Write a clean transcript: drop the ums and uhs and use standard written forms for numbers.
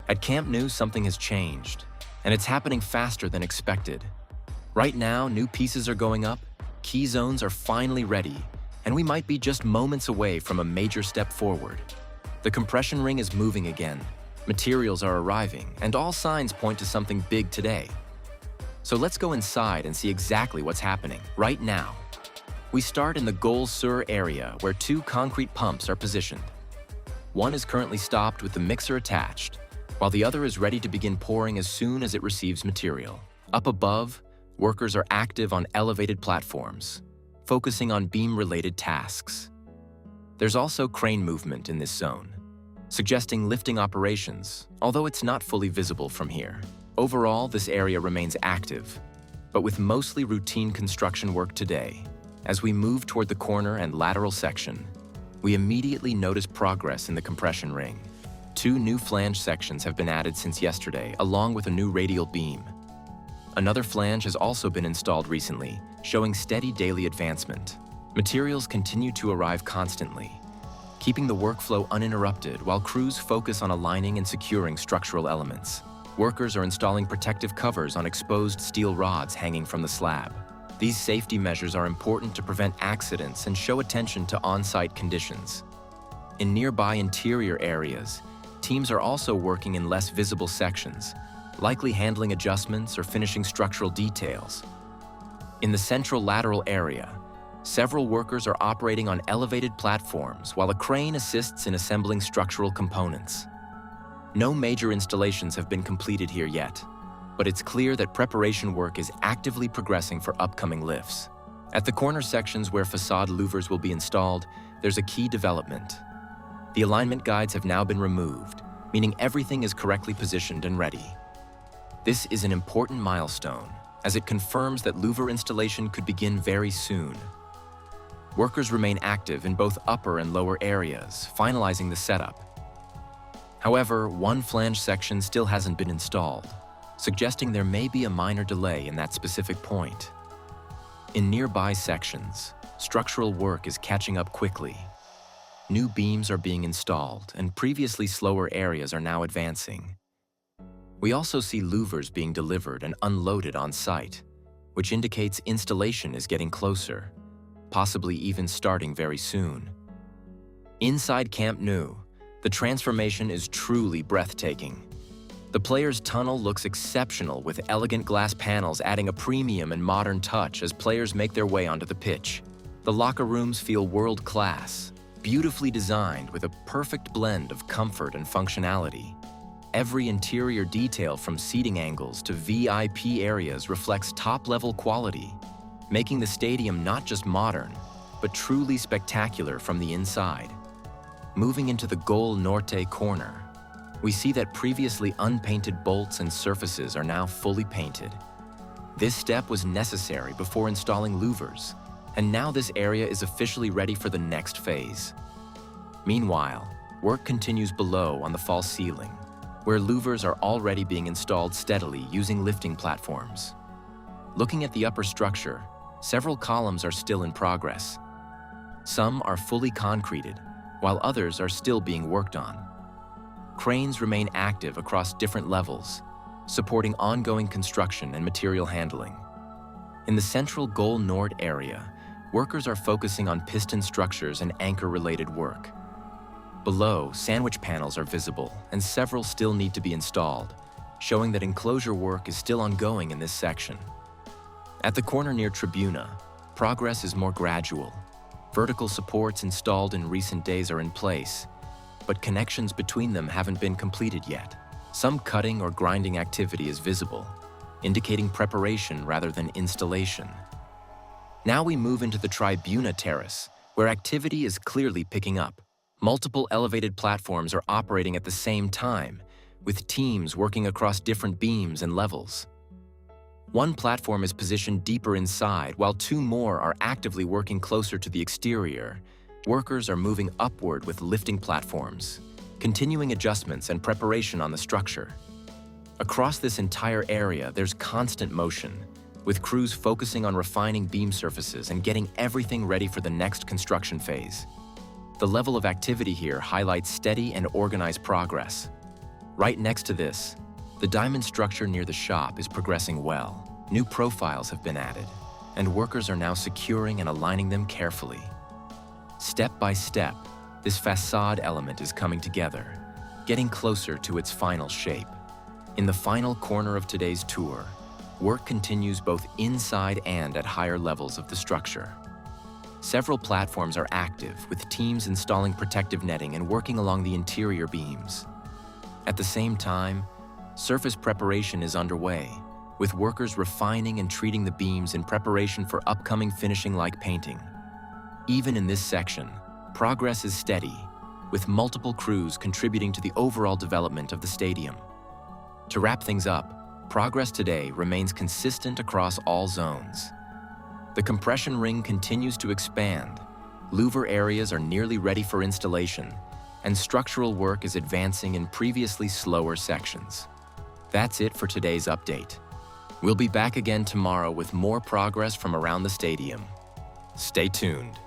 At Camp Nou, something has changed, and it's happening faster than expected. Right now, new pieces are going up, key zones are finally ready, and we might be just moments away from a major step forward. The compression ring is moving again, materials are arriving, and all signs point to something big today. So let's go inside and see exactly what's happening right now. We start in the Gol Sur area where 2 concrete pumps are positioned. One is currently stopped with the mixer attached, while the other is ready to begin pouring as soon as it receives material. Up above, workers are active on elevated platforms, focusing on beam-related tasks. There's also crane movement in this zone, suggesting lifting operations, although it's not fully visible from here. Overall, this area remains active, but with mostly routine construction work today. As we move toward the corner and lateral section, we immediately notice progress in the compression ring. 2 new flange sections have been added since yesterday, along with a new radial beam. Another flange has also been installed recently, showing steady daily advancement. Materials continue to arrive constantly, keeping the workflow uninterrupted while crews focus on aligning and securing structural elements. Workers are installing protective covers on exposed steel rods hanging from the slab. These safety measures are important to prevent accidents and show attention to on-site conditions. In nearby interior areas, teams are also working in less visible sections, likely handling adjustments or finishing structural details. In the central lateral area, several workers are operating on elevated platforms while a crane assists in assembling structural components. No major installations have been completed here yet, but it's clear that preparation work is actively progressing for upcoming lifts. At the corner sections where facade louvers will be installed, there's a key development. The alignment guides have now been removed, meaning everything is correctly positioned and ready. This is an important milestone, as it confirms that louver installation could begin very soon. Workers remain active in both upper and lower areas, finalizing the setup. However, one flange section still hasn't been installed, suggesting there may be a minor delay in that specific point. In nearby sections, structural work is catching up quickly. New beams are being installed, and previously slower areas are now advancing. We also see louvers being delivered and unloaded on site, which indicates installation is getting closer, possibly even starting very soon. Inside Camp Nou, the transformation is truly breathtaking. The players' tunnel looks exceptional, with elegant glass panels adding a premium and modern touch as players make their way onto the pitch. The locker rooms feel world-class, beautifully designed with a perfect blend of comfort and functionality. Every interior detail from seating angles to VIP areas reflects top-level quality, making the stadium not just modern, but truly spectacular from the inside. Moving into the Gol Norte corner, we see that previously unpainted bolts and surfaces are now fully painted. This step was necessary before installing louvers, and now this area is officially ready for the next phase. Meanwhile, work continues below on the false ceiling, where louvers are already being installed steadily using lifting platforms. Looking at the upper structure, several columns are still in progress. Some are fully concreted, while others are still being worked on. Cranes remain active across different levels, supporting ongoing construction and material handling. In the central Gol Nord area, workers are focusing on piston structures and anchor-related work. Below, sandwich panels are visible, and several still need to be installed, showing that enclosure work is still ongoing in this section. At the corner near Tribuna, progress is more gradual. Vertical supports installed in recent days are in place, but connections between them haven't been completed yet. Some cutting or grinding activity is visible, indicating preparation rather than installation. Now we move into the Tribuna terrace, where activity is clearly picking up. Multiple elevated platforms are operating at the same time, with teams working across different beams and levels. One platform is positioned deeper inside, while 2 more are actively working closer to the exterior. Workers are moving upward with lifting platforms, continuing adjustments and preparation on the structure. Across this entire area, there's constant motion, with crews focusing on refining beam surfaces and getting everything ready for the next construction phase. The level of activity here highlights steady and organized progress. Right next to this, the diamond structure near the shop is progressing well. New profiles have been added, and workers are now securing and aligning them carefully. Step by step, this facade element is coming together, getting closer to its final shape. In the final corner of today's tour, work continues both inside and at higher levels of the structure. Several platforms are active, with teams installing protective netting and working along the interior beams. At the same time, surface preparation is underway, with workers refining and treating the beams in preparation for upcoming finishing like painting. Even in this section, progress is steady, with multiple crews contributing to the overall development of the stadium. To wrap things up, progress today remains consistent across all zones. The compression ring continues to expand, louver areas are nearly ready for installation, and structural work is advancing in previously slower sections. That's it for today's update. We'll be back again tomorrow with more progress from around the stadium. Stay tuned.